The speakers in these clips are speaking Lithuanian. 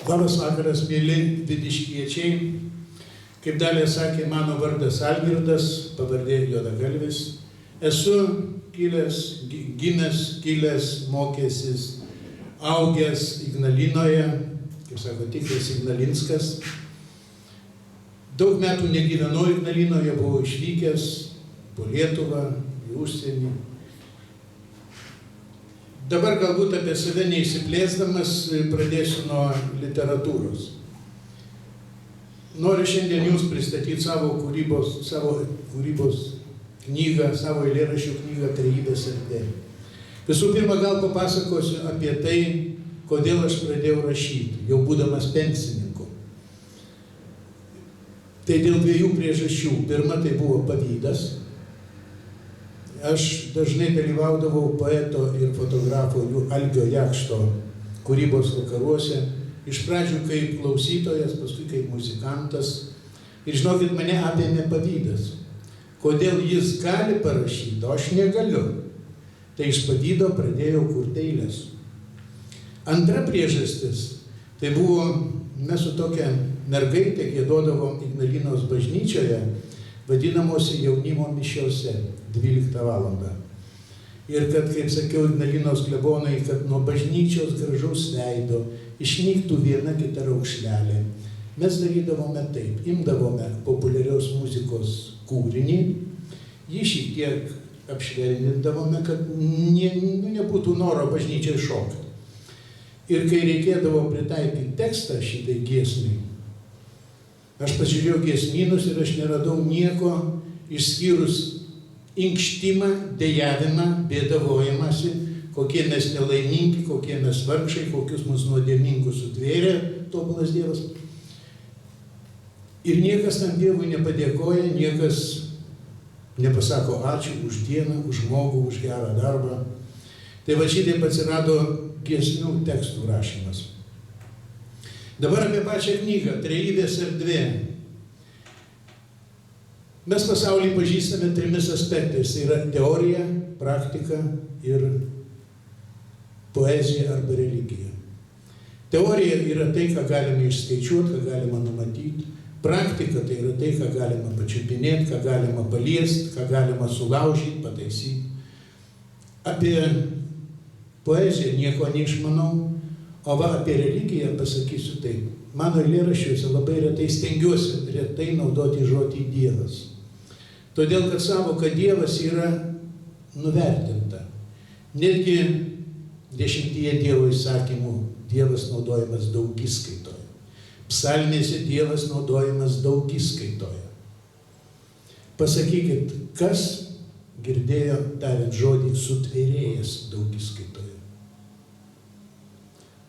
Labas vakaras, mėly vidiškiečiai. Kaip Dalia sakė, mano vardas Algirdas, pavardė Juodagalvis. Esu gimęs, mokęsis, augęs Ignalinoje, kaip sako, tikras Ignalinskas. Daug metų negyvenau Ignalinoje, buvau išvykęs po Lietuvą, į užsienį. Dabar galbūt apie save neįsiplėsdamas pradėsiu nuo literatūros. Noriu šiandien jums pristatyti savo kūrybos knygą, savo eilėraščių knygą Trejybės erdvė. Visų pirma, gal papasakosiu apie tai, kodėl aš pradėjau rašyti, jau būdamas pensininku. Tai dėl dviejų priežasčių. Pirma, tai buvo pavydas. Aš dažnai dalyvaudavau poeto ir fotografo Algio Jakšto kūrybos vakaruose. Iš pradžių kaip klausytojas, paskui kaip muzikantas. Ir žinokit, mane apėmė pavydas. Kodėl jis gali parašyti, o aš negaliu. Tai iš pavydo pradėjau kurti eiles. Antra priežastis, tai buvo, mes su tokia mergaitė giedodavom Ignalinos bažnyčioje, vadinamosi jaunimo mišiose, 12 valandą. Ir kad, kaip sakiau, Ignalinos klebonai, kad nuo bažnyčios gražaus veido išnyktų viena kita raukšlelė. Mes darydavome taip, imdavome populiarios muzikos kūrinį, jį šiek tiek apšvelnindavome, kad nebūtų noro bažnyčiai šokti. Ir kai reikėdavo pritaikyti tekstą šitai giesmai, aš pasižiūrėjau giesmynus ir aš neradau nieko išskyrus inkštimą, dejavimą, bėdavojimąsi, kokie mes nelaimingi, kokie mes vargšai, kokius mus nuodėmingus sutvėrė tobulas Dievas. Ir niekas tam Dievui nepadėkoja, niekas nepasako ačiū už dieną, už žmogų, už gerą darbą. Tai va šitaip atsirado giesmių tekstų rašymas. Dabar apie pačią knygą, Trejybės erdvė. Mes pasaulį pažįstame trimis aspektais. Tai yra teorija, praktika ir poezija arba religija. Teorija yra tai, ką galime išskaičiuoti, ką galima numatyti. Praktika tai yra tai, ką galima pačiupinėti, ką galima paliesti, ką galima sulaužyti, pataisyti. Apie poeziją nieko neišmanau, o va apie religiją pasakysiu taip. Mano eilėraščiuose labai retai stengiuosi naudoti žodį Dievas. Todėl, kad savoka Dievas yra nuvertinta. Netgi 10 Dievo įsakymų Dievas naudojamas daugiskaitoje. Psalmėse Dievas naudojamas daugiskaitoje. Pasakykit, kas girdėjo tariant žodį sutvėrėjas daugiskaitoje?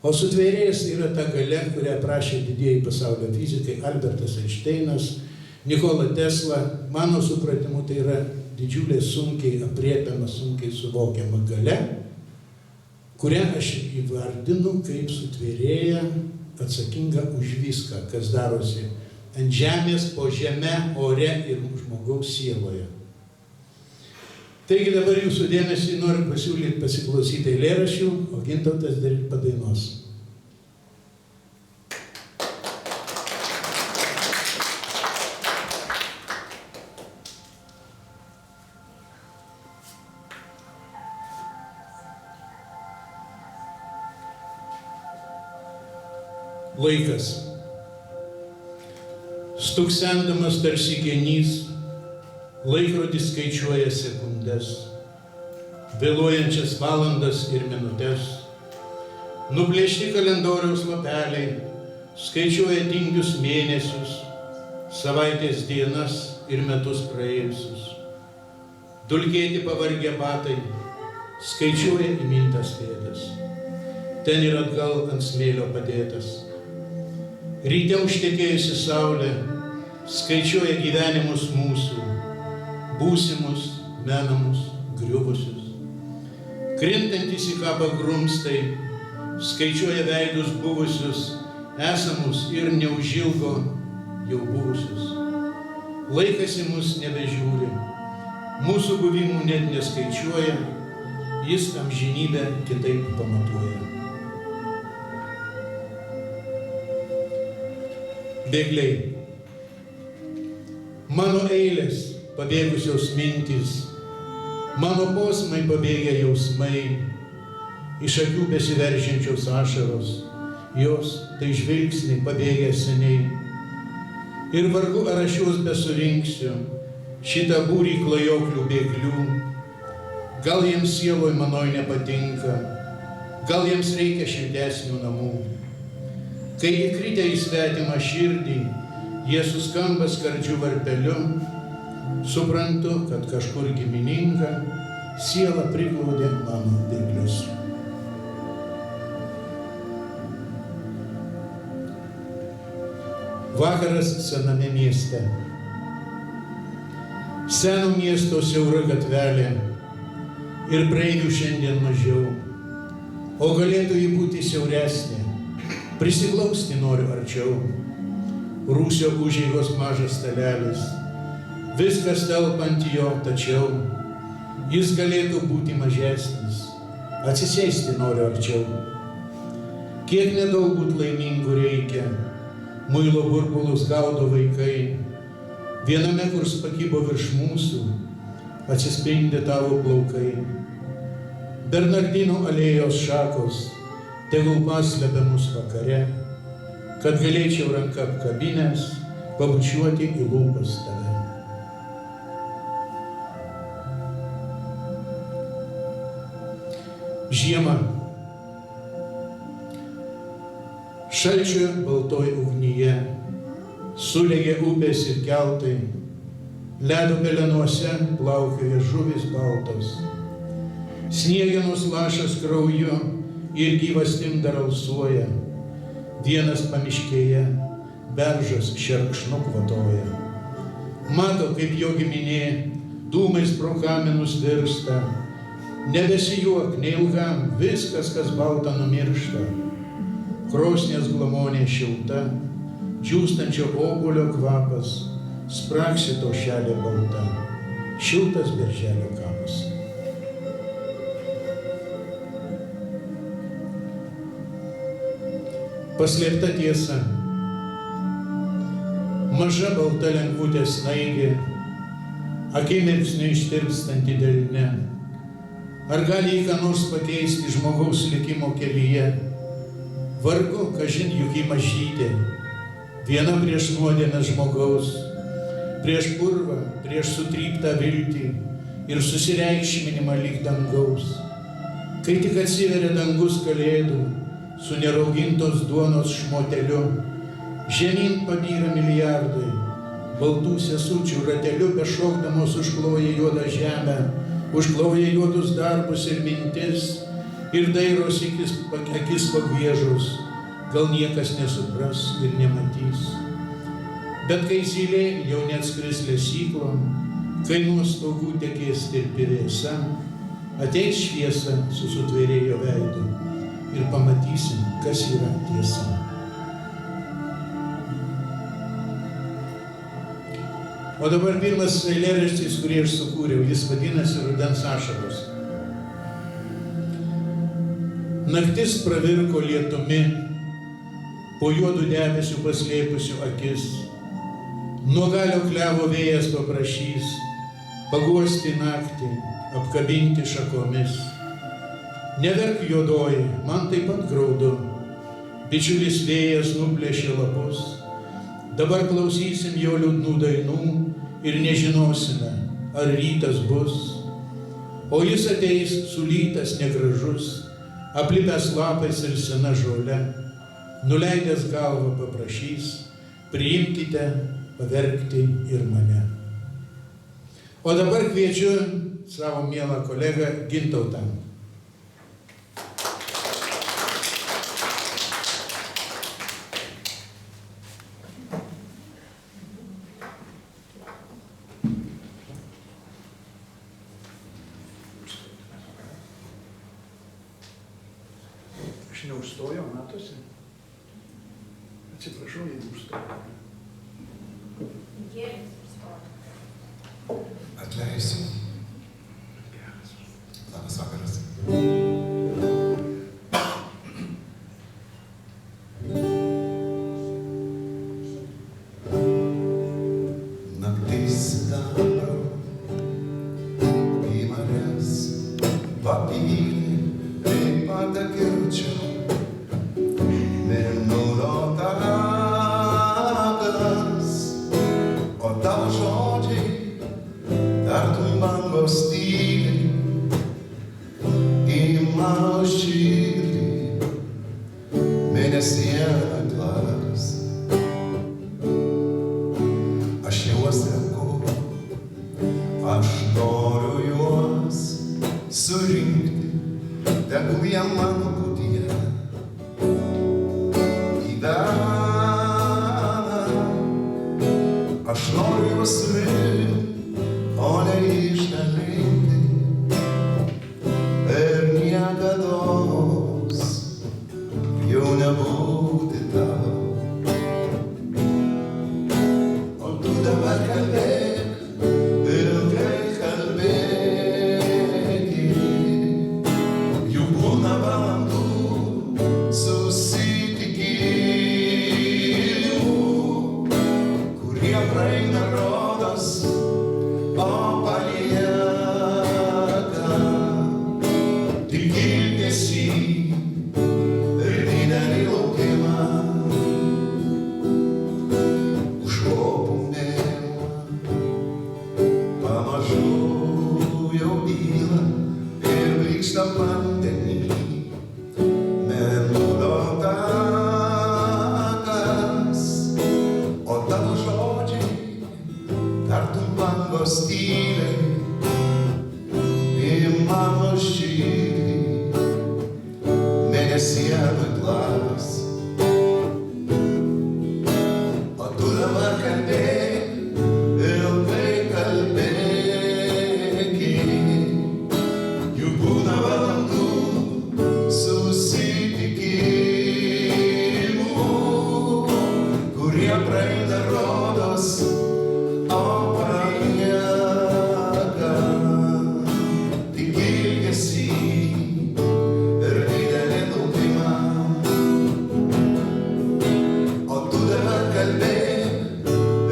O sutvėrėjas yra ta galia, kurią aprašė didieji pasaulio fizikai Albertas Einšteinas, Nikola Tesla. Mano supratimu, tai yra didžiulė sunkiai aprėpiama, sunkiai suvokiama galia, kurią aš įvardinu kaip sutvėrėją atsakinga už viską, kas darosi ant žemės, po žeme, ore ir žmogaus sieloje. Taigi dabar jūsų dėmesį noriu pasiūlyti pasiklausyti eilėraščių, o Gintautas dar padainuos. Laikas. Stuksendamas tarsi genys, laikrodis skaičiuoja sekundes, vėluojančias valandas ir minutes. Nuplėšti kalendoriaus lapeliai skaičiuoja tingius mėnesius, savaitės dienas ir metus praėjusius. Dulkėti pavargę batai skaičiuoja įmintas pėdas, ten ir atgal ant smėlio padėtas. Ryte užtekėjusi saulė skaičiuoja gyvenimus mūsų, būsimus, menamus, griuvusius. Krintantis į kapą grumstai skaičiuoja veidus buvusius, esamus ir neužilgo jau buvusius. Laikas į mus nebežiūri, mūsų buvimų net neskaičiuoja, jis amžinybę kitaip pamatuoja. bėgliai. Mano eilės, pabėgusios mintys, mano posmai pabėgę jausmai, iš akių besiveržiančios ašaros, jos tai žvilgsniai pabėgę seniai. Ir vargu ar aš juos besurinksiu, šitą būrį klajoklių bėglių. Gal jiems sieloj manoj nepatinka, gal jiems reikia šiltesnių namų. Kai įkritę į svetimą širdį, jie suskamba skardžiu varpeliu, suprantu, kad kažkur gimininga siela priglaudė mano bėglius. Vakaras sename mieste. Seno miesto siaura gatvelė ir praeivių šiandien mažiau, o galėtų jį būti siauresnė, prisiglausti noriu arčiau. Rūsio užeigos mažas stalelis, viskas telpant jo, tačiau jis galėtų būti mažesnis, atsisėsti noriu arčiau. Kiek nedaug būt laimingų reikia, muilo burbulus gaudo vaikai, viename kurs pakybo virš mūsų, atsispindi tavo plaukai. Bernardinų alėjos šakos tegul paslepia mus vakare, kad galėčiau ranką apkabinęs pabučiuoti į lūpas tave. Žiema. Šalčio baltoj ugnyje sulegė upės ir keltai, ledo pelenuose plaukioja žuvys baltos. Sniegenos lašas krauju ir gyvastim dar alsuoja, vienas pamiškėje beržas šerkšnu kvatoja. Mato, kaip jo giminė dūmais pro kaminus virsta, nebesijuok neilgam, viskas, kas balta, numiršta. Krosnės glamonė šilta, džiūstančio obuolio kvapas, spraksi tošelė balta, šiltas berželio kapas. Paslėpta tiesa. Maža balta lengvutė snaigė, akimirksniu ištirpstanti delne. Ar gali jį ką nors pakeisti žmogaus likimo kelyje? Vargu, kažin juk į mažytė, viena prieš nuodėmę žmogaus, prieš purvą, prieš sutryptą viltį ir susireikšminimą lyg dangaus. Kai tik atsiveria dangus kalėdų, su neraugintos duonos šmoteliu, žemyn pabyra milijardai, baltų sesučių rateliu bešokdamos užkloja juodą žemę, užkloja juodus darbus ir mintis, ir dairos akis pagviežus, gal niekas nesupras ir nematys. Bet kai zylė jau neatskris lesyklom, kai nuo stogų tekės tirpi vėsa, ateis šviesa su sutvėrėjo veidu ir pamatysim, kas yra tiesa. O dabar pirmas eilėraštis, kurį aš sukūriau, jis vadinasi Rudens ašaros. Naktis pravirko lietumi, po juodų debesių paslėpusių akis. Nuo galio klevo vėjas paprašys paguosti naktį, apkabinti šakomis. Neverk juodoji, man taip pat graudu, bičiulis vėjas nuplėšė lapus. Dabar klausysim jo liūdnų dainų ir nežinosime, ar rytas bus. O jis ateis sulytas negražus, aplipęs lapais ir sena žole, nuleidęs galvą paprašys, priimkite, paverkti ir mane. O dabar kviečiu savo mielą kolegą Gintautą. Aš neužstojau, matosi? Atsiprašau, jeigu užstojau. Atleisiu. Labas vakaras. mėnesienaklas. Aš juos renku, aš noriu juos surinkti, tegul jie mano būtyje gyvena. Aš noriu juos surinkti, o ne išdalinti, ir niekados jau nebūti tau. O tu dabar kalbėk, ilgai kalbėki, jų būna valandų susitikimų, kurie praeina rodos, o palieka tik ilgesį ir didelį laukimą. Už kopų mėnuo pamažu jau byla ir blykšta vandenį mėnulio takas, o tavo žodžiai tartum bangos tyliai į mano širdį mėnesienaklas. O tu dabar kalbėk, ilgai kalbėki, juk būna valandų susitikimų, kurie praeina rodos, o palieka tik ilgesį ir didelį laukimą. O tu dabar kalbėk,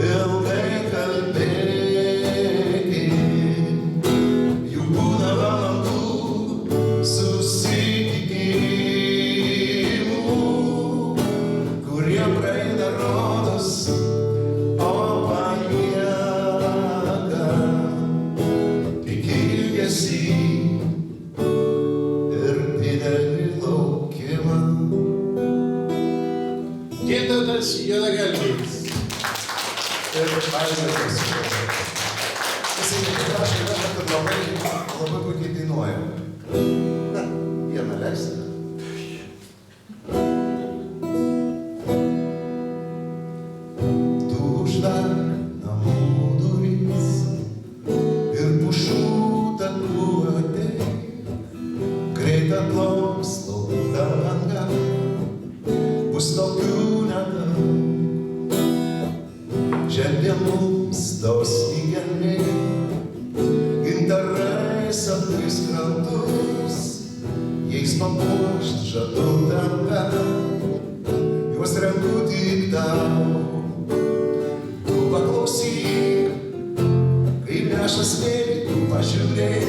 ilgai kalbėki, juk būna valandų susitikimų, kurie praeina rodos, o palieka tik ilgesį ir didelį laukimą. Gintautas Juodagalvis. Ir Aivaras. Jisai ne tik rašė, bet ir labai puikiai dainuoja. Na, vieną leisime. Tu uždark namų duris ir pušų takų ateik, greit atplauks lauka banga, bus tokių nedaug. Šiandien mums dosniai gelmė, gintarais apkais krantus, jais papuošt žadu dangą, juos renku tik tau. Tu paklausyk, kaip neša smėlį, tu pažiūrėk,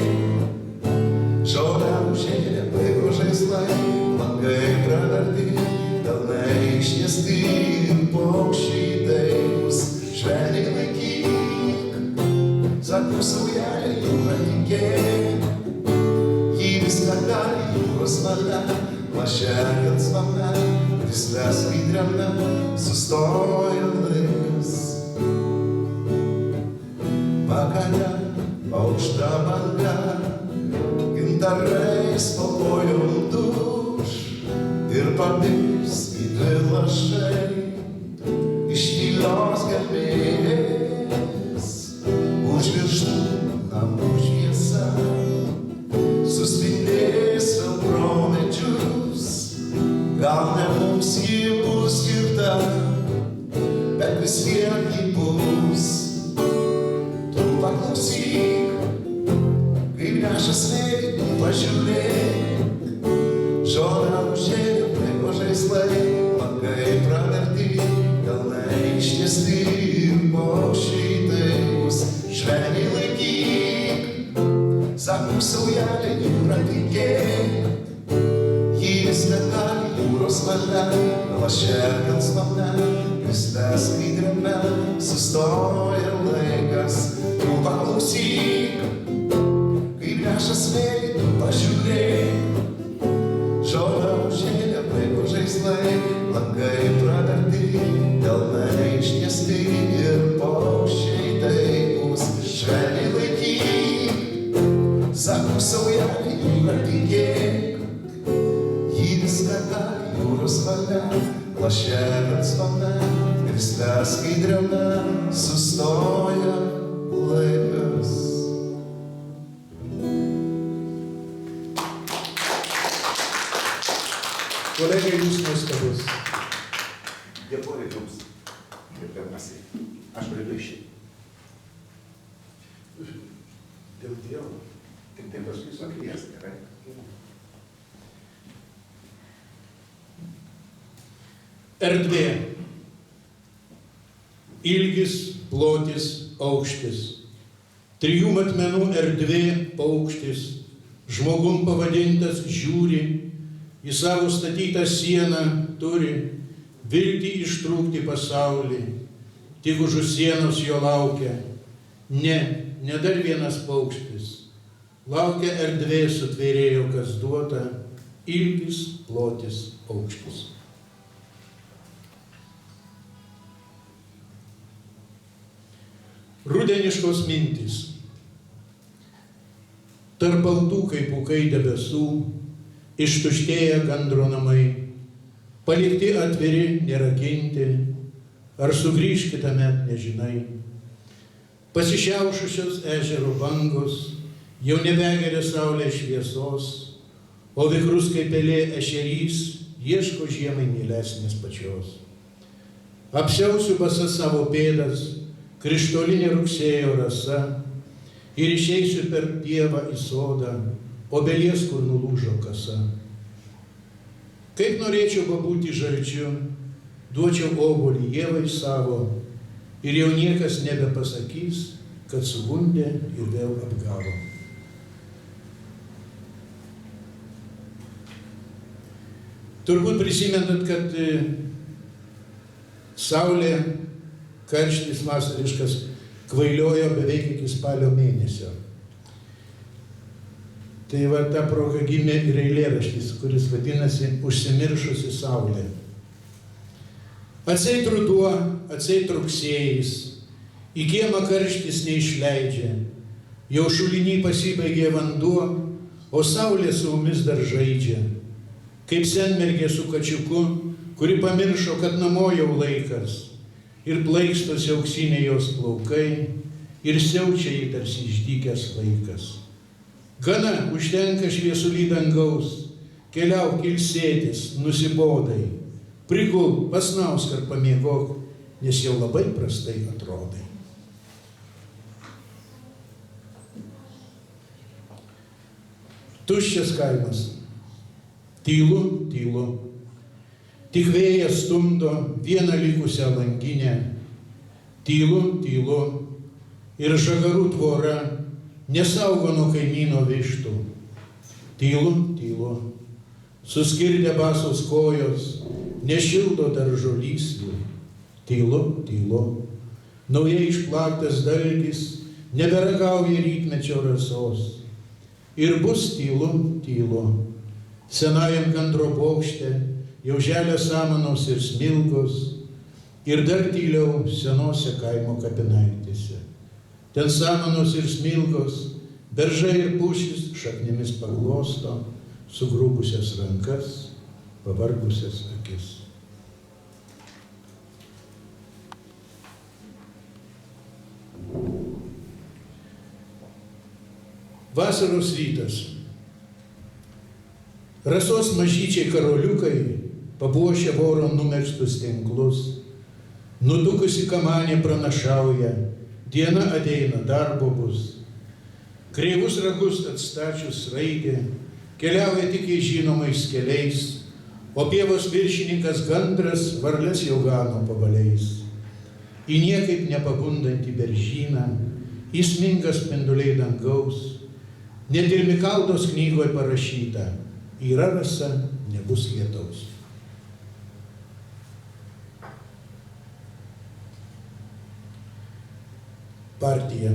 žolę užėlė vaiko žaislai, langai praverti, delnai ištiesti ir paukščiai daigus. Švelniai laikyk, sakau saujelė, jūra tikėk, jį viską gali jūros valia, lašelėt svame, krisle skaidriame, sustoja laikas. Vakare aukšta banga, gintarais po kojom duš ir pabils į dvi lašai iš tylios gelmės. Užmirštų namų šviesa suspindės vėl pro medžius, gal ne mums ji bus skirta, bet vis tiek ji bus. Tu paklausyk, kaip neša smėlį, tu pažiūrėk, žolę užėlė vaiko žaislai, langai praverti, delnai ištiesti ir paukščiai daigus. Švelniai laikyk, sakau saujelė, jūra tikėk, jį viską gali jūros valia, lašelėt svame, krisle skaidriame, sustoja laikas. Tu paklausyk, kaip neša smėlį, tu pažiūrėk, žolę užėlė vaiko žaislai, langai praverti, delnai ištiesti ir paukščiai taikus. Švelniai laikyk, sako saujelį, jūra tikėk, jį viską gali jūros valia, lašelės vame, krisle skaidriame, sustoja laikas. Kolegai, jūs nuostabus. Dėkuoju jums. Gerbiamasi. Aš galiu išeiti. Dėl Dievo. Tik tai paskui sukvies, gerai? Erdvė. Ilgis, plotis, aukštis. 3 matmenų erdvė, paukštis. Žmogum pavadintas žiūri, į savo statytą sieną turi viltį ištrūkti pasaulį. Tik už sienos jo laukia. Ne dar vienas paukštis. Laukia erdvė sutvėrėjo, kas duota. Ilgis, plotis, aukštis. Rudeniškos mintys. Tarp baltų kaip pūkai debesų, ištuštėję gandro namai, palikti atviri, nerakinti, ar sugrįž kitąmet nežinai. Pasišiaušusios ežero bangos jau nebegeria saulės šviesos, o vikrus kaip pelė ešerys ieško žiemai mielesnės pačios. Apsiausiu basas savo pėdas, krištolinė rugsėjo rasa, ir išeisiu per pievą į sodą, obelies, kur nulūžo kasa. Kaip norėčiau pabūti žalčiu, duočiau obuolį Ievai savo, ir jau niekas nebepasakys, kad sugundė ir vėl apgavo. Turbūt prisimenat, kad saulė, karštis vasariškas, kvailiojo beveik iki spalio mėnesio. Tai va ta proga gimė ir eilėraštis, kuris vadinasi Užsimiršusi saulė. Atseit ruduo, atseit rugsėjis, į kiemą karštis neišleidžia, jau šuliny pasibaigė vanduo, o saulė su mumis dar žaidžia. Kaip senmergė su kačiuku, kuri pamiršo, kad namo jau laikas, ir plaikstosi auksiniai jos plaukai, ir siaučia jį tarsi išdykęs vaikas. Gana, užtenka šviesulį dangaus, keliauk ilsėtis, nusibodai, prigul, pasnausk ar pamiegok, nes jau labai prastai atrodai. Tuščias kaimas. Tylu, tylu. Tik vėjas stumdo vieną likusią langinę. Tylu, tylu. Ir žagarų tvora nesaugo nuo kaimyno vištų. Tylu, tylu. Suskirdę basos kojos, nešildo daržo lysvių. Tylu, tylu. Naujai išplaktas dalgis neberagauja rytmečio rasos. Ir bus tylu, tylu. Senajam gandro bokšte jau želia samanos ir smilgos, ir dar tyliau senose kaimo kapinaitėse. Ten samanos ir smilgos, beržai ir pušys šaknimis paglosto, sugrubusias rankas, pavargusias akis. Vasaros rytas. Rasos mažyčiai karoliukai papuošia voro numegztus tinklus. Nutukusi kamanė pranašauja, diena ateina, darbo bus. Kreivus ragus atstačius raigė, keliauja tik į žinomais keliais, o pievos viršininkas gandras varles jau gano pabaliais. Į niekaip nepabundantį beržyną, įsminga spinduliai dangaus, net ir Mikaldos knygoje parašyta, yra rasa, nebus lietaus. Partija.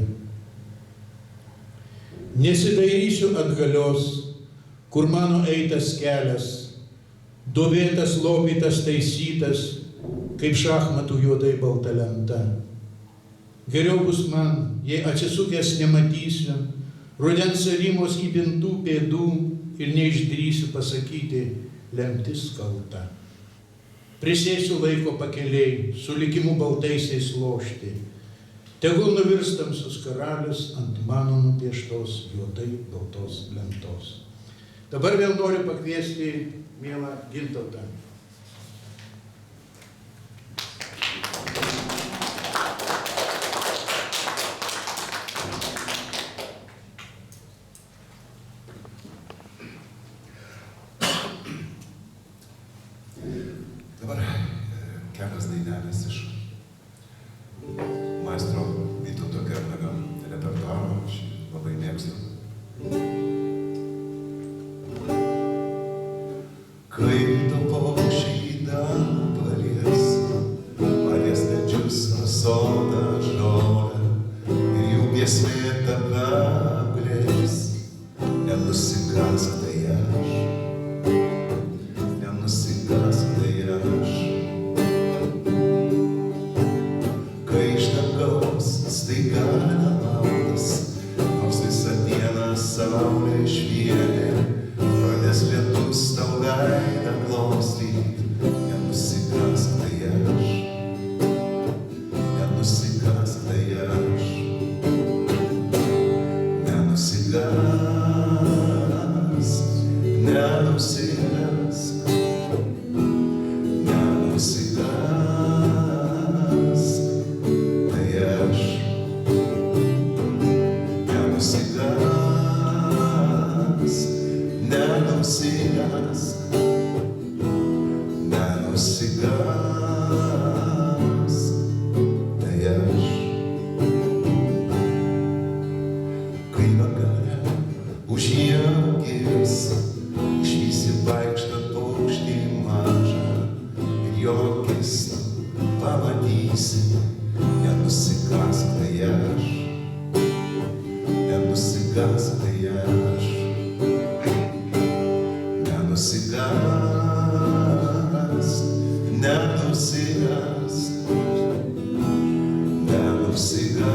Nesidairysiu atgalios, kur mano eitas kelias, duobėtas, lopytas, taisytas, kaip šachmatų juodai balta lenta. Geriau bus man, jei atsisukęs nematysiu rudens arimos įpintų pėdų ir neišdrįsiu pasakyti, lemtis kalta. Prisėsiu laiko pakeliai, su likimu baltaisiais lošti. Tegul nuvirs tamsus karalius ant mano nupieštos juodai baltos lentos. Dabar vėl noriu pakviesti mielą Gintautą. Dabar kelios dainelės iš maestro Vytauto Kernagio repertuaro, aš labai mėgstu. Kaip to paukščiai į dangų palies medžius nuo sodą žolę ir jų giesmė tave apglės, nenusigask tai aš. Kai iš dangaus staiga nelautas, nors visą dieną saulė švietė, pradės lietus tau veidą glostyt, nenusigask tai aš, nenusigask tai aš, nenusigask, nenusigask. Kai vakare užjaugės, išvysi vaikštant paukštį mažą ir jo akis pamatysi, nenusigask tai aš, nenusigask tai aš, nenusigask, nenusigask, nenusigask.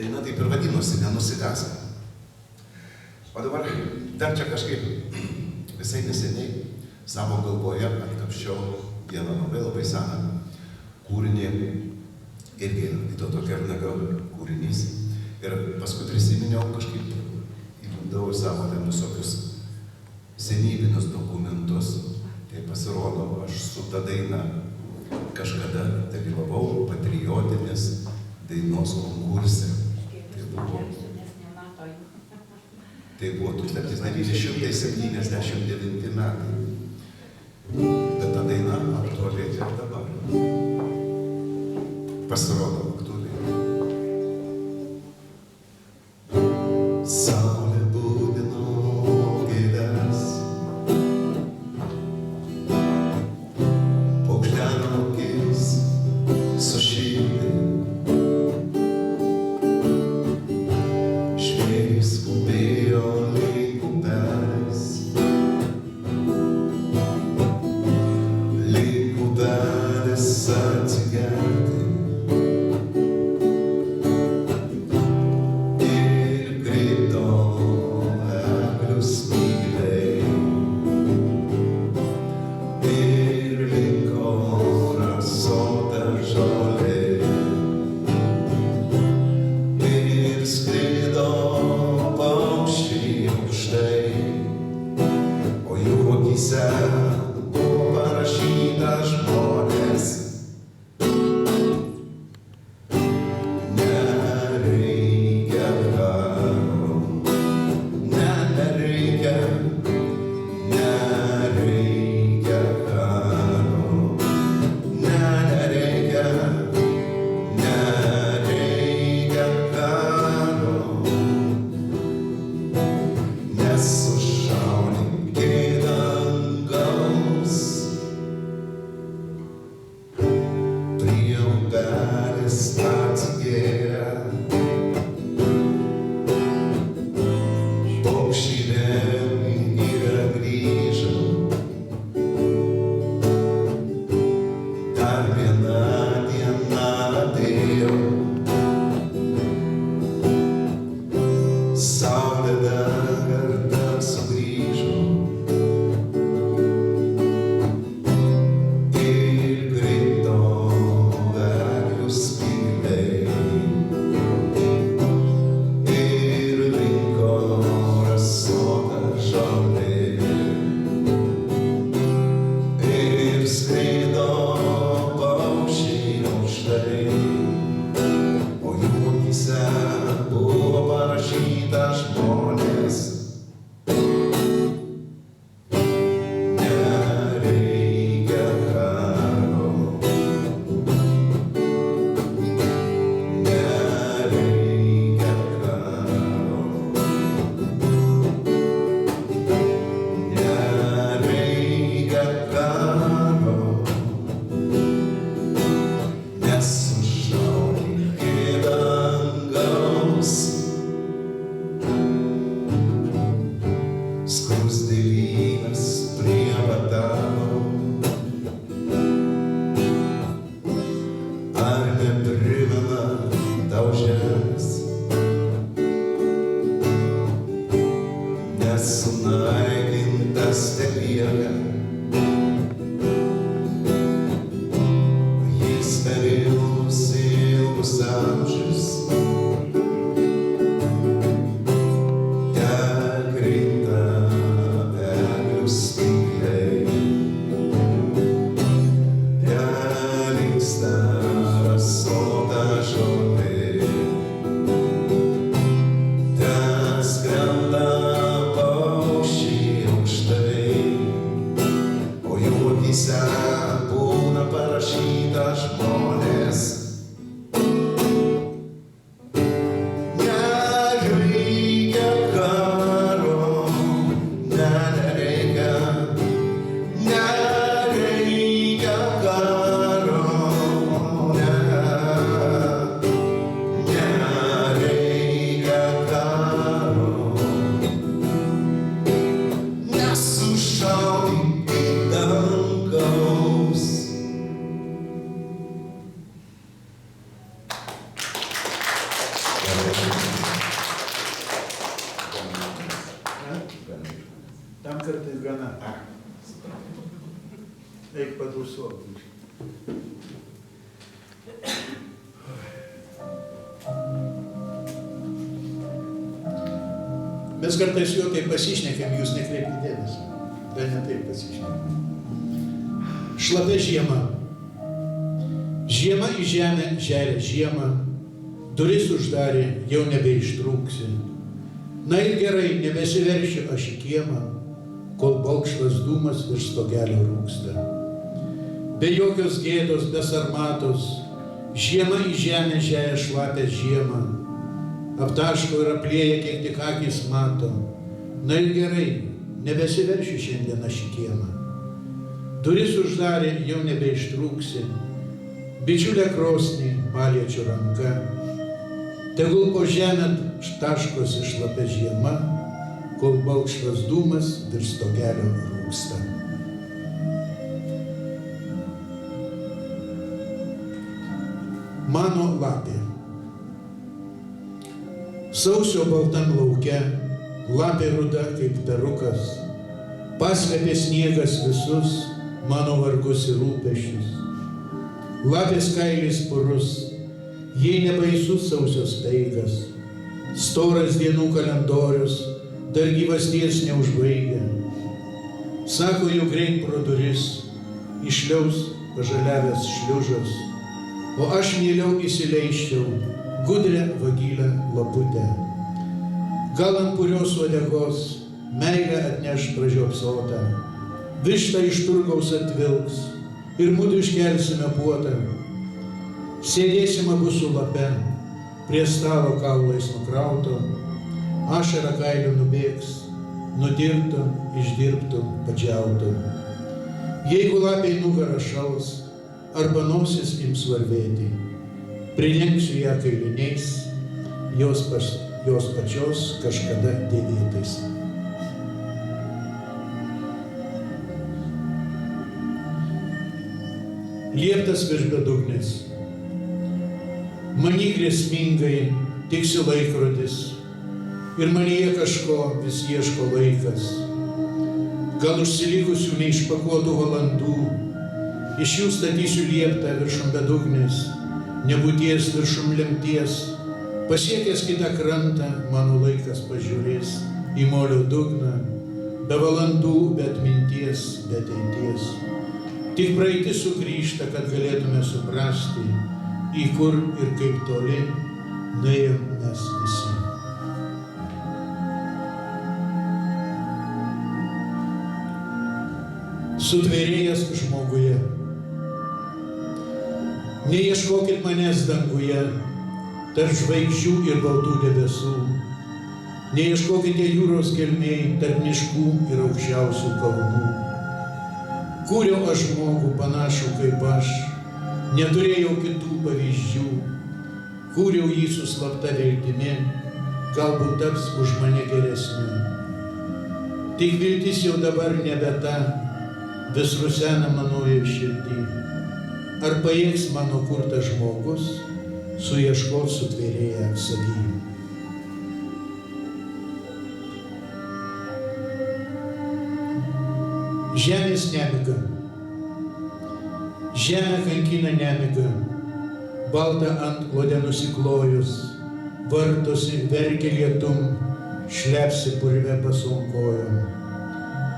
Daina taip ir vadinosi, nenusigask. O dabar dar čia kažkaip visai neseniai savo galvoje atkapščiau vieną labai seną kūrinį, irgi Vytauto Kernagio kūrinys. Ir paskui prisiminiau kažkaip įlindau savo ten visokius senybinius dokumentus. Tai pasirodo, aš su ta daina kažkada dalyvavau patriotinės dainos konkurse. Tai buvo 1979 metai. Bet ta daina aktuali ir dabar. Pasirodo aktuali. Saulė būdino gėles, paukštelio akis sušildė, žvėris skubėjo link upelės, atsigerti. Dar viena diena atėjo, saulė dar kartą sugrįžo ir krito eglių spygliai ir liko rasota žolė ir skraido paukščiai aukštai, o jų akyse buvo parašyta žmonės. Nereikia karo, nereikia karo, nereikia karo, nesušaudyk į dangaus. Skruzdėlynas prievartavo, ar neprimena tau žemės, nesunaikintas telieka, jis per ilgus amžius krinta eglių spygliai, nyksta rasota žolė, skrenda paukščiai aukštai, o jų akyse būna parašyta žmonės. Nereikia karo, nereikia, nereikia karo, nereikia karo, nesušaudyk į dangaus. Tam kartais gana. Eik padrūsuok. Mes kartais jo taip pasišnekėm, jūs nekreipkite dėmesio. Dar ne taip pasišnekėm. Šlapia žiema. Žiema į žemę žeria žiemą. Duris uždarė, jau nebeištrūksi. Na ir gerai, nebesiveršiu aš į kiemą, kol balkšvas dūmas virš stogelio rūksta. Be jokios gėdos, be sarmatos, žiema į žemę žeria šlapia žiemą. Aptaško ir aplieja, kiek tik akys mato. Na ir gerai, nebesiveršiu šiandien aš į kiemą. Duris uždarė, jau nebeištrūksi. Bičiulė krosnį paliečiu ranka. Tegul po žemę taškosi šlapia žiema, kol balkšvas dūmas virš stogelio rūksta. Mano lapė. Sausio baltam lauke, lapė ruda kaip perukas, paslėpė sniegas visus mano vargus ir rūpesčius. Lapės kailis purus, jei nebaisus sausio speigas, storas dienų kalendorius dar gyvasties neužbaigia. Sako, jau greit pro duris išliaus pažaliavęs šliužas, o aš mieliau įsileisčiau gudrę vagilę laputę. Gal ant purios uodegos meilę atneš pražiopsotą, vištą iš turgaus atvilks ir mudu iškelsime puotą. Sėdėsim abu su lape, prie stalo kaulais nukrauto, ašara kailiu nubėgs, nudirto, išdirbto, padžiauto. Jeigu lapei nugarą šals, arba nosis ims varvėti, pridengsiu ją kailiniais, jos pačios kažkada dėvėtais. lieptas virš bedugnės. Many grėsmingai tiksi laikrodis ir manyje kažko vis ieško laikas. Gal užsilikusių neišpakuotų valandų, iš jų statysiu lieptą viršum bedugnės, nebūties viršum lemties. Pasiekęs kitą krantą, mano laikas pažiūrės į molio dugną, be valandų, be atminties, be ateities. Tik praeitis sugrįžta, kad galėtume suprasti, į kur ir kaip toli nuėjom mes visi. Sutvėrėjas žmoguje. Neieškokit manęs danguje, tarp žvaigždžių ir baltų debesų. Neieškokite jūros gelmėj, tarp miškų ir aukščiausių kalnų. Kūriau aš žmogų panašų kaip aš, neturėjau kitų pavyzdžių. Kūriau jį su slapta viltimi, galbūt taps už mane geresniu. Tik viltis jau dabar nebe ta, vis rusena manoje širdį. Ar pajėgs mano kurtas žmogus suieškot sutvėrėją savį? Žemės nemiga. Žemė kankina nemiga. Balta antklodė nusiklojus, vartosi, verkia lietum, šlepsi purve pasunkojom.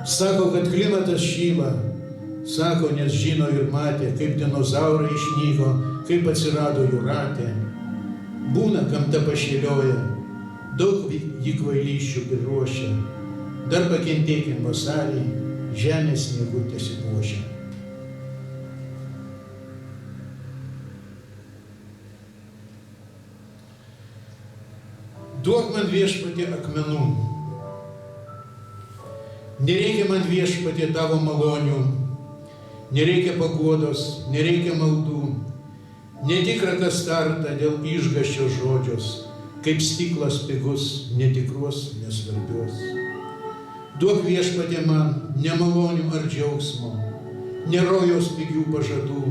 Sako, kad klimatas šyla, sako, nes žino ir matė, kaip dinozaurai išnyko, kaip atsirado jūratė. Būna, gamta pašėlioja, daug jį kvailysčių priruošia. Dar pakentėkim vasarį, žemės sniegu tesipuošia. Duok man viešpatie akmenų. Nereikia man viešpatie tavo malonių, nereikia paguodos, nereikia maldų. Netikra kas tarta dėl išgąsčio žodžios, kaip stiklas pigus, netikros, nesvarbios. Duok viešpatie man nemalonių ar džiaugsmo, nerojaus pigių pažadų.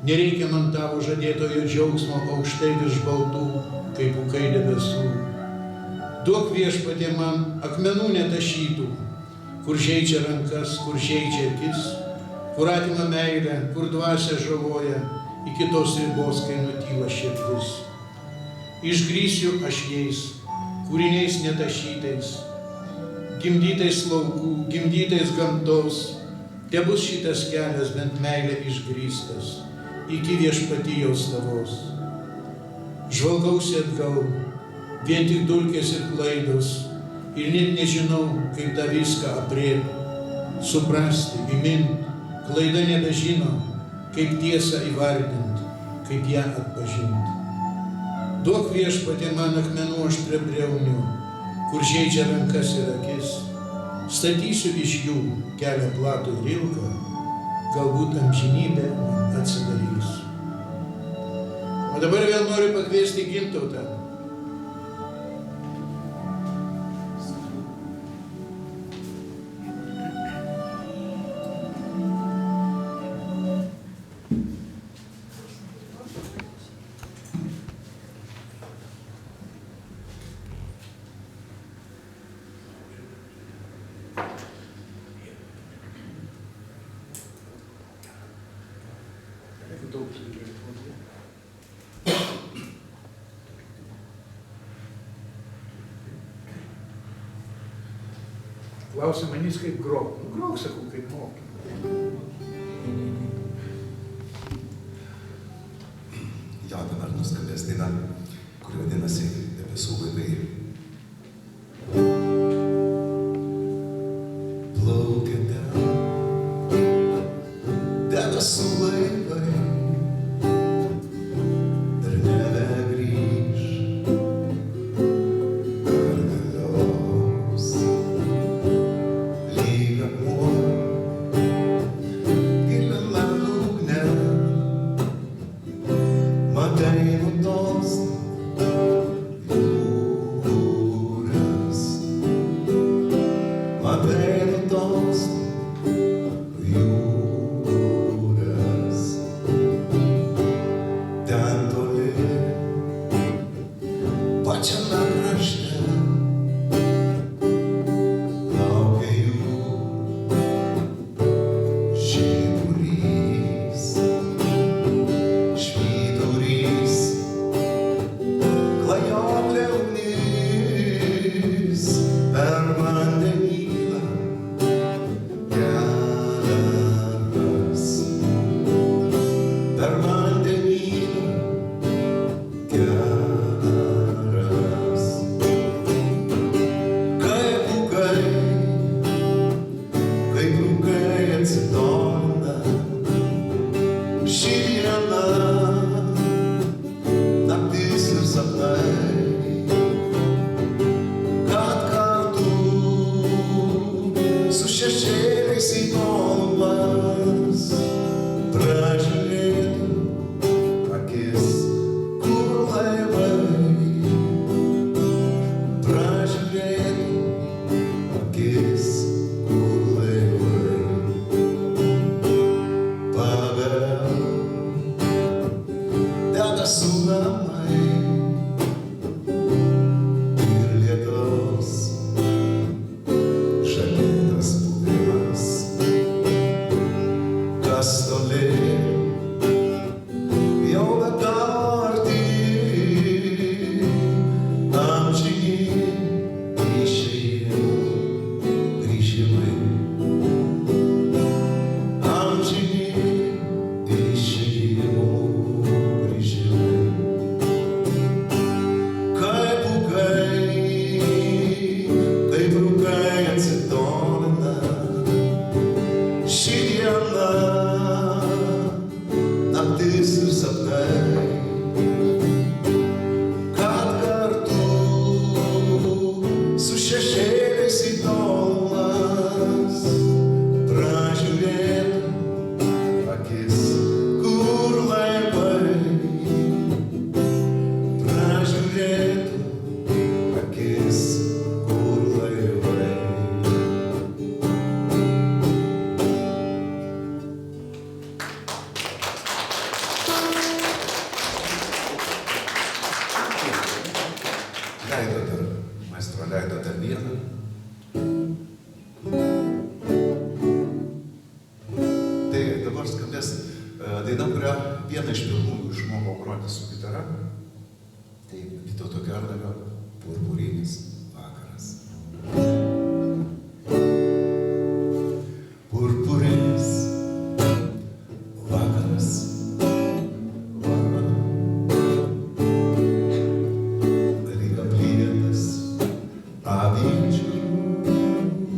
Nereikia man tavo žadėtojo džiaugsmo aukštai virš baltų, kaip ūkai debesų. Duok viešpatie man akmenų netašytų, kur žeidžia rankas, kur žeidžia akis, kur atima meilę, kur dvasia žaloja, iki tos ribos, kai nutyla širdis. Išgrįsiu aš jais, kūriniais netašytais, gimdytais laukų, gimdytais gamtos, tebus šitas kelias bent meilė išgrįstas, iki viešpatijos tavos. Žvalgausi atgal, vien tik dulkės ir klaidos, ir net nežinau, kaip tą viską aprėpt, suprasti, įmint, klaida nebežino, kaip tiesą įvardint, kaip ją atpažint. Duok viešpatie man akmenų aštriabriaunių, kur žeidžia rankas ir akis, statysiu iš jų kelią platų ir ilgą, galbūt amžinybė atsidarys. O dabar vėl noriu pakviesti Gintautą. Klausia manys kaip grok. Grok, sakau, kaip moki. Jo, dabar nuskambės daina, kuri vadinasi Debesų laivai. Plaukia debesų laivai ir nebegrįš ar galios lyg akmuo giliame dugne. Matai nutols jūras, matai nutols jūras. kas toli jau bekarti amžini išėjimų grįžimai. Amžini išėjimų grįžimai. Kaip rūkai atsitolina ši diena, naktis ir sapnai, kad kartu su šešėliais į tolumas pražiūrėtų akis, kur laivai, pražiūrėtų akis, kur laivai. Maestro leido dar vieną. Tai dabar skambės daina, kurią vieną iš pirmųjų išmokau groti su gitara. Tai Vytauto Kernagio Purpurinis vakaras. Purpurinis vakaras. Avinčių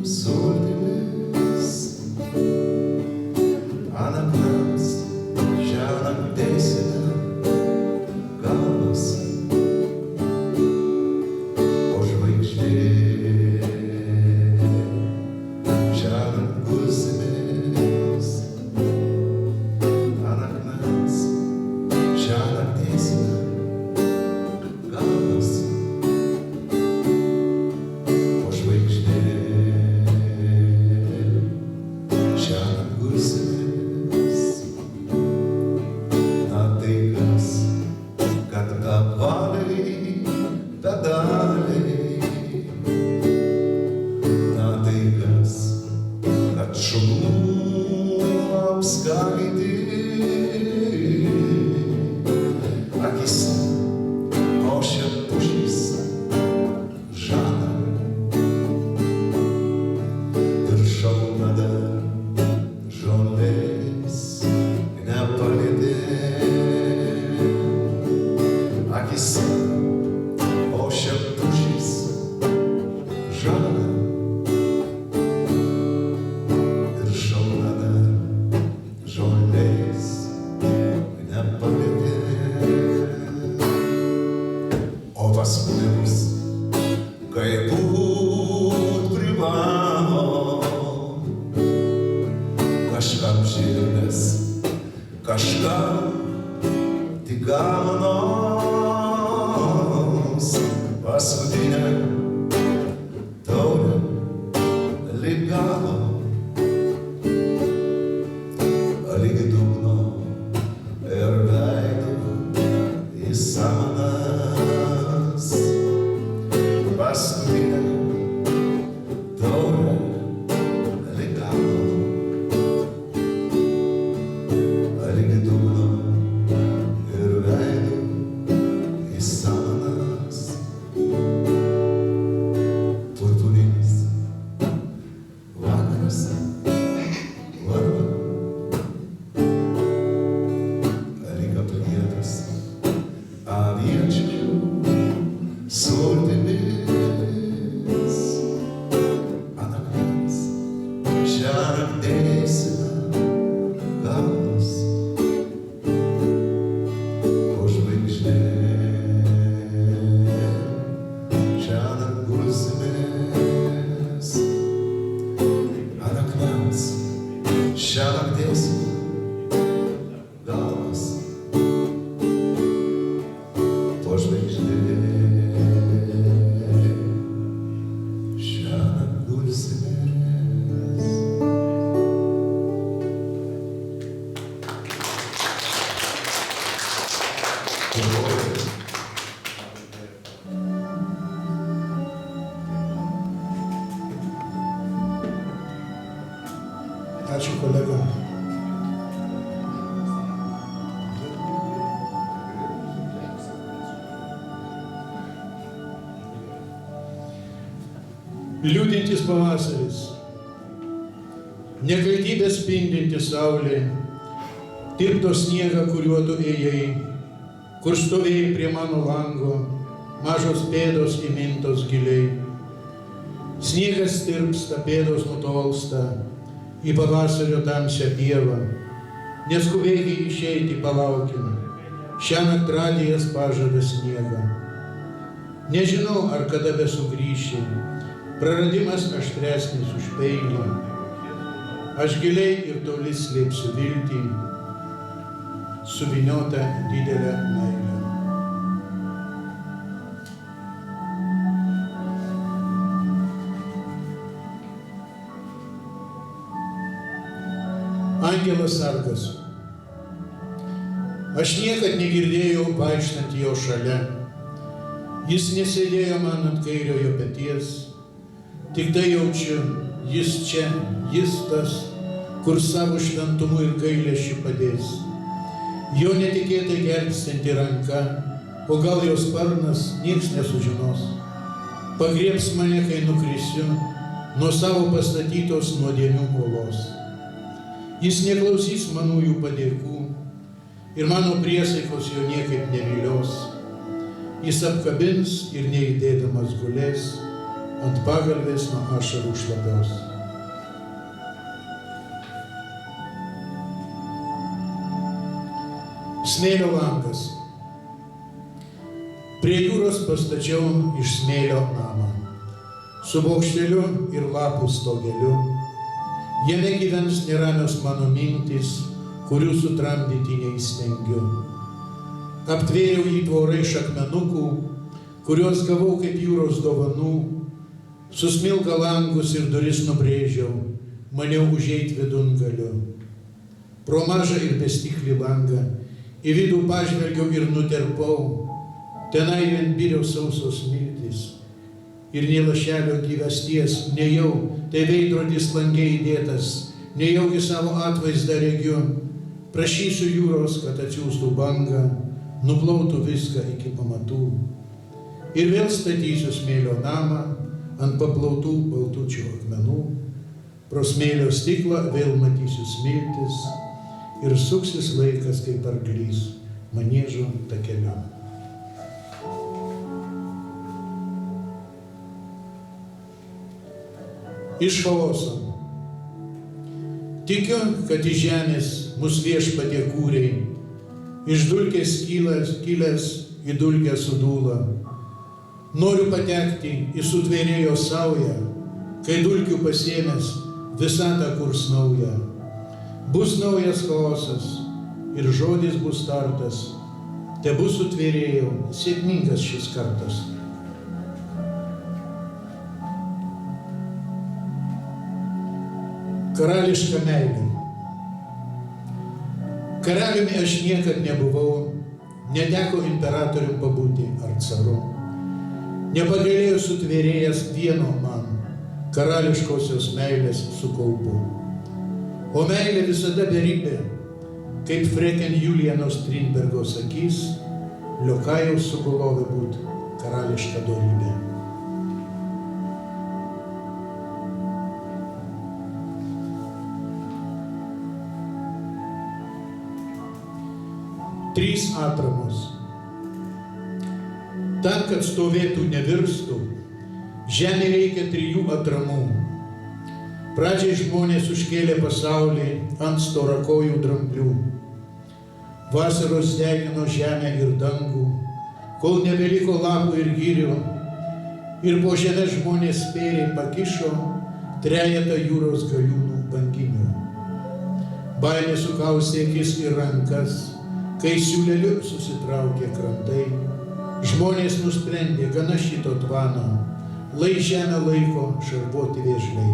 sultimis ant akmens šiąnakt teisina galvas, o žvaigždė šiąnakt gusimis ant akmens šiąnakt teisina galvas. Kaip būt privalo, kažkam žirgas, kažkam tik gamanos, paskutinę taurę lig galo, lig dugno ir veido į samanas. Paskutinę taurę lig galo, lig dugno ir veido į samanas. Purpurinis vakaras varva. liūdintis pavasaris, nekaltybė spindinti saulė, tirpdo sniegą, kuriuo tu ėjai, kur stovėjai prie mano lango, mažos pėdos įmintos giliai. Sniegas tirpsta, pėdos nutolsta į pavasario tamsią pievą, neskubėki išeiti, palaukime, šiąnakt radijas pažada sniegą. Nežinau, ar kada besugrįši, praradimas aštresnis už peilį. Aš giliai ir toli slėpsiu viltį, suvyniotą didelę meilę. Angelas sargas. Aš niekad negirdėjau vaikštant jo šalia. Jis nesėdėjo man ant kairiojo peties, tik tai jaučiu, jis čia, jis tas, kur savo šventumu ir gailesčiu padės. Jo netikėtai gelbstinti ranka, o gal jos sparnas, nieks nesužinos. Pagriebs mane, kai nukrisiu, nuo savo pastatytos nuodėmių uolos. Jis neklausys manųjų padėkų ir mano priesaikos jo niekaip nevilios. Jis apkabins ir neįdėdamas gulės ant pagalvės nuo ašarų šlapios. Smėlio langas. Prie jūros pastačiau iš smėlio namą, su bokšteliu ir lapų stogeliu. Jame gyvens neramios mano mintis, kurių sutramdyti neįstengiu. Aptvėriau jį tvorai iš akmenukų, kuriuos gavau kaip jūros dovanų. Susmilga langus ir duris nubrėžiau, maniau užeit vidun galiu. Pro mažą ir bestiklį langą į vidų pažvelgiau ir nuterpau. Tenai vien biriau sausos miltys ir nei lašelio gyvasties nejau, tai veidrodis lange įdėtas, nejaugi savo atvaizdą regiu. Prašysiu jūros, kad atsiųstų bangą, nuplautų viską iki pamatų. Ir vėl statysiu smėlio namą ant paplautų baltučių akmenų. Pro smėlio stiklą vėl matysiu smiltis ir suksis laikas kaip arklys maniežo takeliu. Iš chaoso. Tikiu, kad iš žemės mus viešpatie kūrei, iš dulkės kilęs į dulkę sudūlą. Noriu patekti į sutvėrėjo saują, kai dulkių pasėmęs visatą kurs naują. Bus naujas chaosas ir žodis bus tartas, tebus sutvėrėjo sėkmingas šis kartas. Karališka meilė. Karaliumi aš niekad nebuvau, neteko imperatorium pabūti ar caru. Nepagailėjo sutvėrėjęs vieno man, karališkosios meilės su kaupu. O meilė visada beribė, kaip freken Juliano Strindbergo sakys, Liokajaus sugulovė būt karališka dorybė. Trys atramos. Tam, kad stovėtų nevirstų, žemė reikia 3 atramų. Pradžiai žmonės užkėlė pasaulį ant storakojų dramblių. Vasaros degino žemę ir dangų, kol nebeliko lapų ir girių. Ir po žemę žmonės spėriai pakišo 3 jūros galiūnų banginių. Baimė sukaustė akis ir rankas, kai siūleliu susitraukė krantai. Žmonės nusprendė, gana šito tvano, lai žemę laiko šarvuoti vėžliai.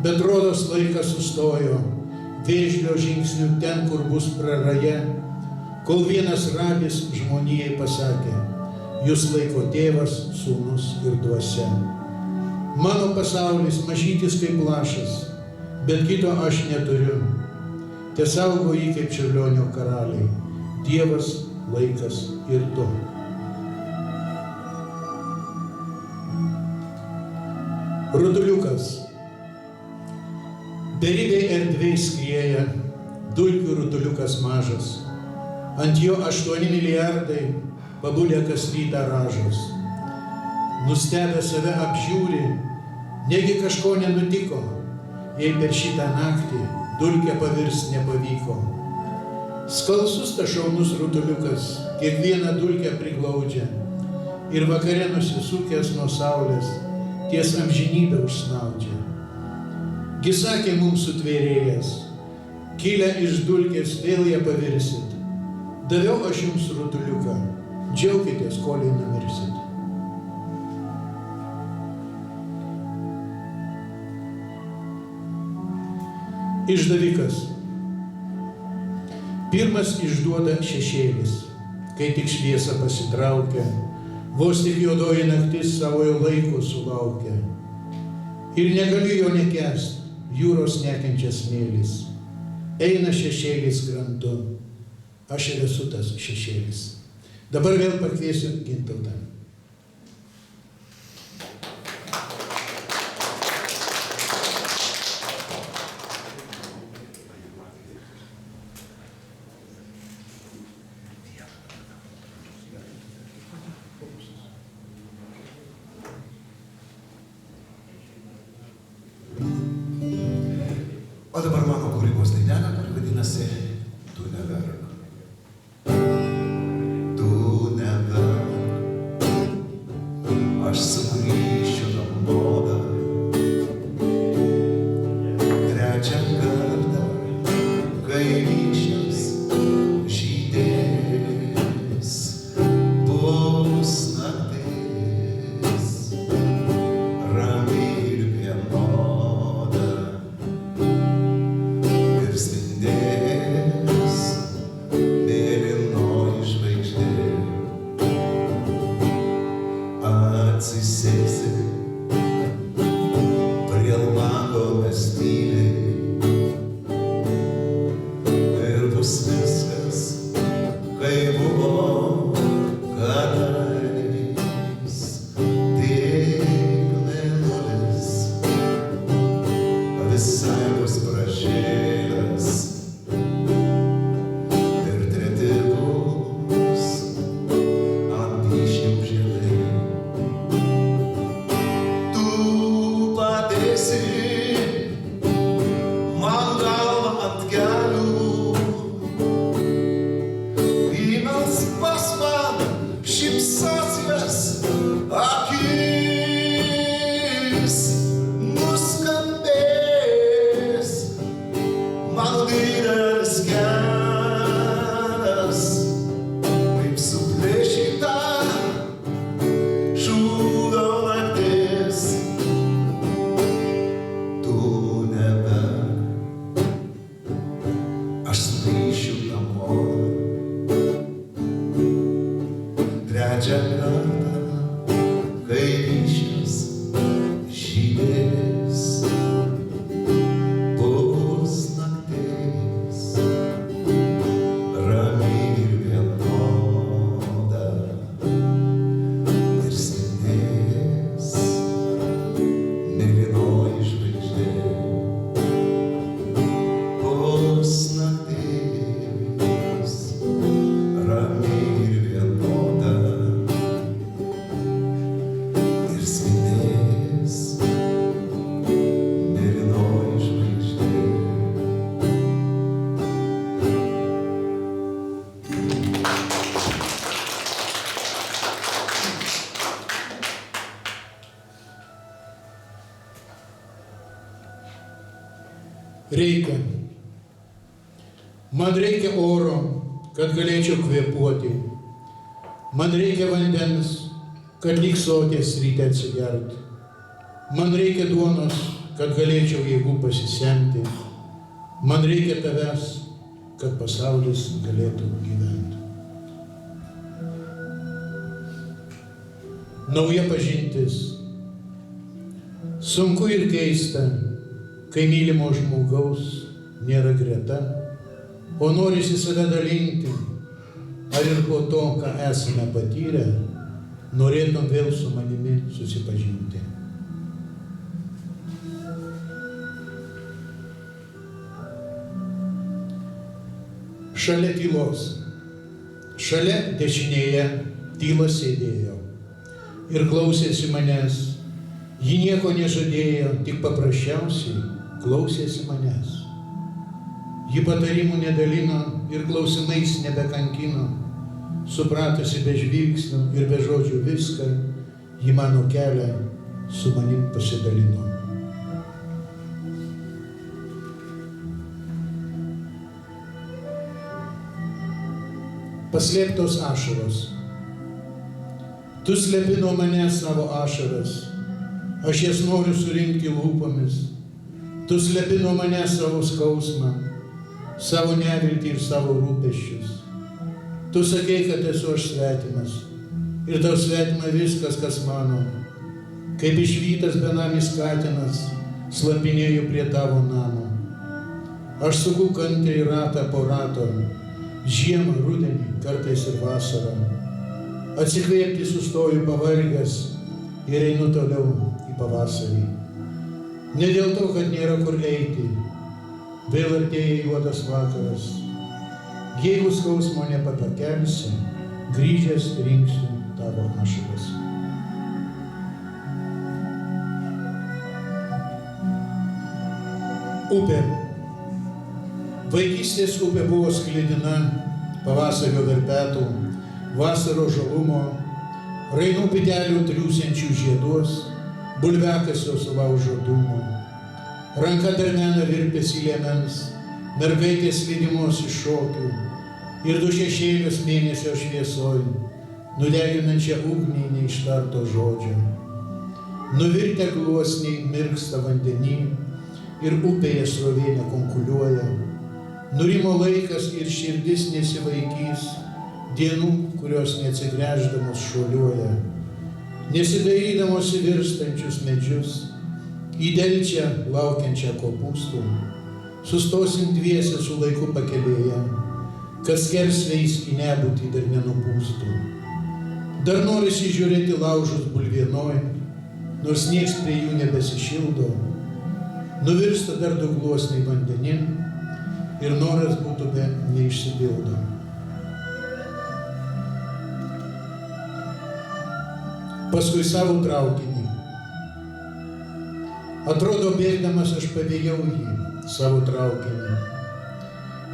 Bet rodos laikas sustojo, vėžlio žingsnių ten, kur bus praraja, kol vienas rabis žmonijai pasakė, jūs laiko tėvas, sūnus ir dvasia. Mano pasaulis mažytis kaip lašas, bet kito aš neturiu. Tesaugo jį kaip Čiurlionio karaliai, Dievas, laikas ir tu. Rutuliukas. Beribiai erdvėj skrieja, dulkių rutuliukas mažas. Ant jo 8 milijardai pabulė kas rytą ražas. Nustebę save apžiūri, negi kažko nenutiko, jei per šitą naktį dulkę pavirst nepavyko. Skalsus ta šaunus rutuliukas kiekvieną dulkę priglaudžia ir vakare nusisukęs nuo saulės ties amžinybę užsnaudžia. Gi sakė mums sutvėrėjas, kilę iš dulkės vėl ją pavirsit. Daviau aš jums rutuliuką, džiaukitės, kol numirsit. Išdavikas. Pirmas išduoda šešėlis, kai tik šviesa pasitraukia, vos tik juodoji naktis savojo laiko sulaukia. Ir negaliu jo nekęst, jūros nekenčia smėlis. Eina šešėlis krantu, aš ir esu tas šešėlis. Dabar vėl pakviesiu Gintautą. O dabar mano kūrybos dainelė, kuri vadinasi Tu neverk. Tu neverk, aš sugrįšiu namo dar. Trečią kartą, kai vyšnios žydės, bus naktis, rami ir vienoda. Spindės mėlynoji žvaigždė. Atsisėsi prie lango mes tyliai ir bus viskas, kai buvo kadais. Tik mėnulis visai bus pražėlęs. Trečią kartą, kai vyšnios žydės, bus naktis, rami ir vienoda. Ir spindės mėlynoji žvaigždė. Bus naktis, rami ir vienoda. Reikia. Man reikia oro, kad galėčiau kvėpuoti. Man reikia vandens, kad lyg soties ryte atsigerti. Man reikia duonos, kad galėčiau jėgų pasisemti. Man reikia tavęs, kad pasaulis galėtų gyventi. Nauja pažintis. Sunku ir keista, kai mylimo žmogaus nėra greta, o norisi save dalinti, ar ir po to, ką esame patyrę, norėtum vėl su manimi susipažinti. šalia tylos. Šalia dešinėje tyla sėdėjo ir klausėsi manęs. Ji nieko nežadėjo, tik paprasčiausiai klausėsi manęs. Ji patarimų nedalino ir klausimais nebekankino. Supratusi be žvilgsnių ir be žodžių viską, ji mano kelią su manim pasidalino. Paslėptos ašaros. Tu slepi nuo manęs savo ašaras, aš jas noriu surinkti lūpomis. Tu slepi nuo manęs savo skausmą, savo neviltį ir savo rūpesčius. Tu sakei, kad esu aš svetimas ir tau svetima viskas, kas mano. Kaip išvytas benamis katinas, slapinėju prie tavo namo. Aš suku kantriai ratą po rato, žiemą, rudenį, kartais ir vasarą. Atsikvėpti sustoju pavargęs ir einu toliau į pavasarį. Ne dėl to, kad nėra kur eiti, vėl artėja juodas vakaras. Jeigu skausmo nepakelsi, grįžęs rinksiu tavo ašaras. Upė. Vaikystės upė buvo sklidina pavasario verpetų, vasaro žalumo, rainų bitelių triūsiančių žieduos, bulviakasio sulaužo dūmų. Ranka dar mena virpesį liemens, mergaitės lydimos iš šokių ir du šešėlius mėnesio šviesoj, nudeginančią ugnį neištarto žodžio. Nuvirtę gluosniai mirksta vandenį ir upėje srovė nekonkuliuoja. Nurimo laikas ir širdis nesivaikys dienų, kurios neatsigręždamos šuoliuoja. Nesidairydamos į virstančius medžius, į delčią laukiančią kopūstų, sustosim dviese su laiku pakelėje, kad skersvėjais į nebūtį dar nenupūstų. Dar norisi žiūrėti laužus bulvienoj, nors nieks prie jų nebesišildo. Nuvirsta dar du gluosniai vandenin ir noras būtų be neišsipildo. Paskui savo traukinį. Atrodo, bėgdamas aš pavėjau jį, savo traukinį.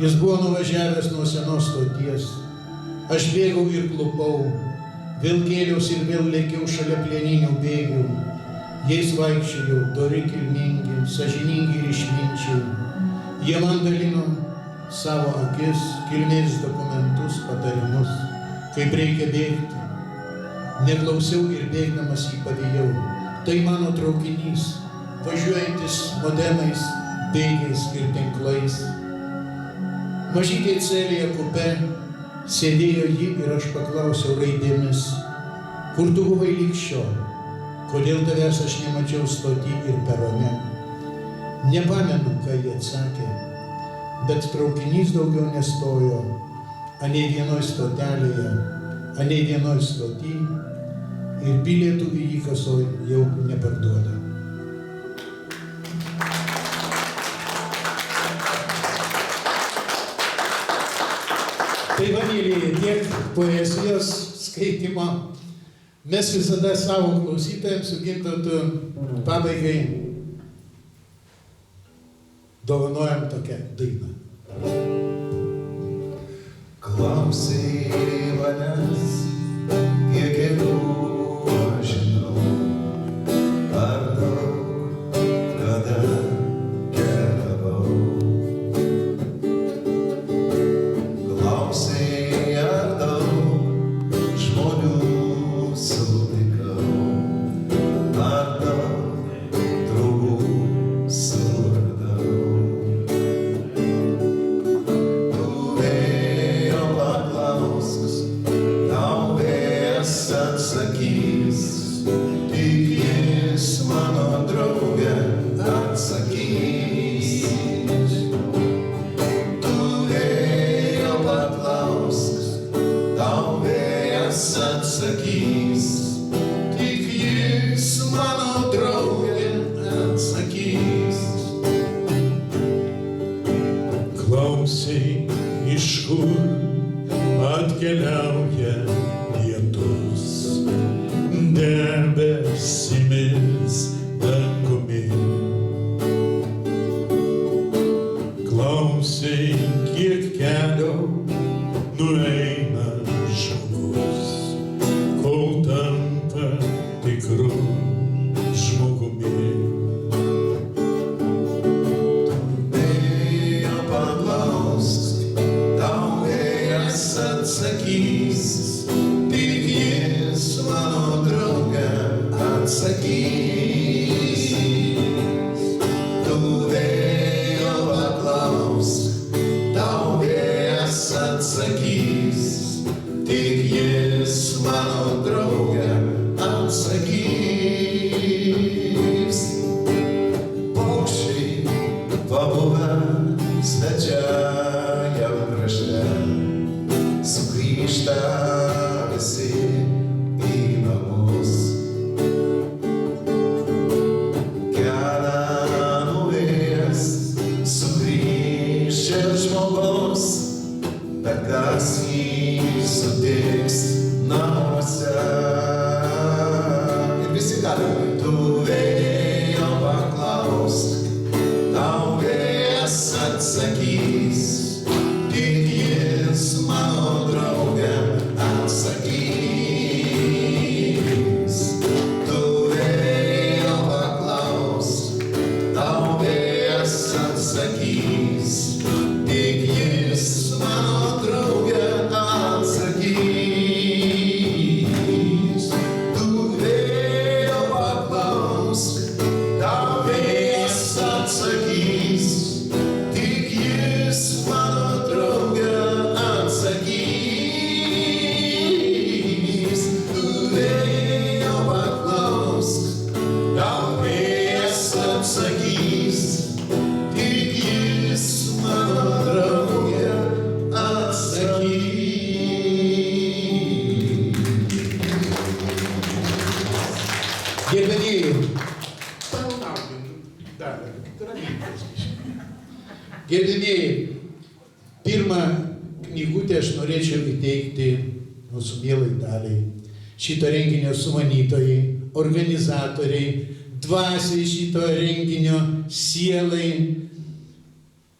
Jis buvo nuvažiavęs nuo senos stoties. Aš bėgau ir klupau, vėl kėliausi ir vėl lėkiau šalia plieninių bėgių. Jais vaikščiojau, dori kilmingi, sąžiningi ir išminčiai. Jie man dalino savo akis, kilmės dokumentus, patarimus, kaip reikia bėgti. Neklausiau ir bėgdamas jį pavėjau. Tai mano traukinys, važiuojantis modemais, bėgiais ir tinklais. Mažytė celėje kupe sėdėjo ji ir aš paklausiau raidėmis, kur tu buvai lig šiol, kodėl tavęs aš nemačiau stoty ir perone. Nepamenu, ką jie atsakė, bet traukinys daugiau nestojo, anei vienoj stotelėje, anei vienoj stoty, ir bilietų į jį kasoj jau neparduoda. Tai vanilėje tiek poezijos skaitimo. Mes visada savo klausytojams su Gintautu pabaigai dovanojam tokią dainą. Klausai manęs, kiek kelių aš žinau, ar daug, kada keliavau. Klausai, ar daug žmonių sutikau, ar daug draugų suradau. Tu vėjo paklausks, iš kur atkeliauja lietus, debesimis dangumi. Klausai, kiek kelio nueina žmogus, kol tampa tikru žmogumi. Vėjo paklausk, tau vėjas atsakys, tik jis mano drauge atsakys. Tu vėjo paklausk, tau vėjas atsakys, tik jis mano drauge atsakys. Paukščiai pabuvę svečiajam krašte, sugrįžta visi į namus. Kelią nuėjęs sugrįžęs žmogus, bet kas jį sutiks namuose. Ir visi galime. Tu vėjo paklausk, tau vėjas atsakys, tik jis mano drauge atsakys. Tu vėjo paklausk, tau vėjas atsakys, tik jis mano drauge atsakys. Tu vėjo paklausk, tau vėjas atsakys, tik jis mano drauge atsakys. Tu vėjo paklausk, tau vėjas atsakys, tik jis mano drauge atsakys. Gerbėmieji, gerbėmieji, pirmą knygutę aš norėčiau įteikti mūsų mielai daliai, šito renginio sumanytojai, organizatoriai, dvasiai šito renginio sielai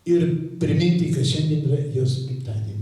ir priminti, kad šiandien yra jos gimtadienis.